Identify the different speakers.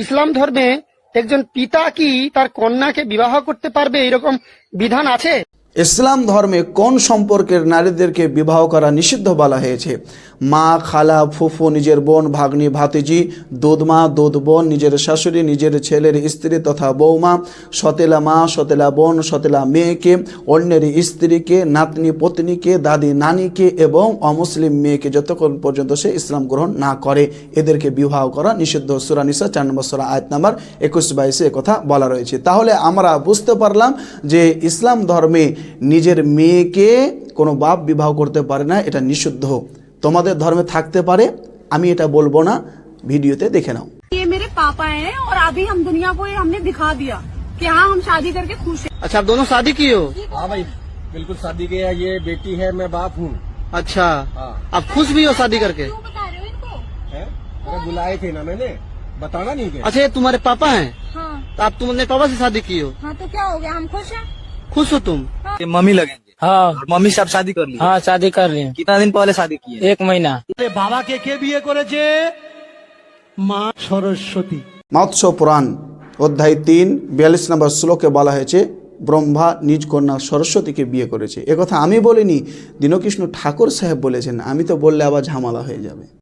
Speaker 1: ইসলাম ধর্মে একজন পিতা কি তার কন্যাকে বিবাহ করতে পারবে এরকম বিধান আছে?
Speaker 2: ইসলাম ধর্মে কোন সম্পর্কের নারীদেরকে বিবাহ করা নিষিদ্ধ বলা হয়েছে? মা, খালা, ফুফু, নিজের বোন, ভাগ্নি, ভাতিজি, দুধমা, দুধ বোন, নিজের শাশুড়ি, নিজের ছেলের স্ত্রী তথা বৌমা, সতেলা মা, সতেলা বোন, সতেলা মেয়েকে, অন্যের স্ত্রীকে, নাতনি পত্নীকে, দাদি নানিকে এবং অমুসলিম মেয়েকে যতক্ষণ পর্যন্ত সে ইসলাম গ্রহণ না করে এদেরকে বিবাহ করা নিষিদ্ধ। সূরা নিসা 4 নম্বর সূরা আয়াত নাম্বার 21-22 কথা বলা রয়েছে। তাহলে আমরা বুঝতে পারলাম যে ইসলাম ধর্মে নিজের মেয়েকে কোনো বাপ বিবাহ করতে পারে না, এটা নিষিদ্ধ। তোমাদের ধর্মে থাকতে পারে, আমি এটা বলবো না, ভিডিওতে দেখে নাও।
Speaker 3: ये मेरे पापा हैं और अभी हम दुनिया को ये हमने दिखा दिया कि हाँ हम शादी करके खुश हैं।
Speaker 1: अच्छा, आप दोनों शादी किए हो?
Speaker 4: हाँ भाई, बिल्कुल शादी किया। ये बेटी है, मैं बाप हूँ।
Speaker 1: अच्छा,
Speaker 4: हाँ।
Speaker 1: आप खुश भी हो शादी करके?
Speaker 3: क्यों बता रहे हो इनको?
Speaker 4: है? अरे बुलाए थे ना मैंने, बताना नहीं क्या?
Speaker 1: अच्छा, ये तुम्हारे पापा हैं?
Speaker 3: हाँ
Speaker 1: तो आप तुमने पापा से शादी की हो?
Speaker 3: हाँ, तो क्या हो गया, हम खुश हैं।
Speaker 1: खुश हो तुम?
Speaker 5: ये मम्मी लगेंगे।
Speaker 6: हाँ
Speaker 5: मम्मी से आप शादी कर ली?
Speaker 6: हाँ शादी कर लिए,
Speaker 5: कितना दिन पहले शादी की है?
Speaker 6: 1 महीना।
Speaker 7: বাবাকে কে বিয়ে করেছে? মা সরস্বতী।
Speaker 2: মৎস্য পুরাণ অধ্যায় 3 42 নম্বর শ্লোকে বলা হয়েছে ব্রহ্মা নিজ কন্যা সরস্বতীকে বিয়ে করেছে। একথা আমি বলিনি, দীনকৃষ্ণ ঠাকুর সাহেব বলেছেন। আমি তো বললে আবার ঝামেলা হয়ে যাবে।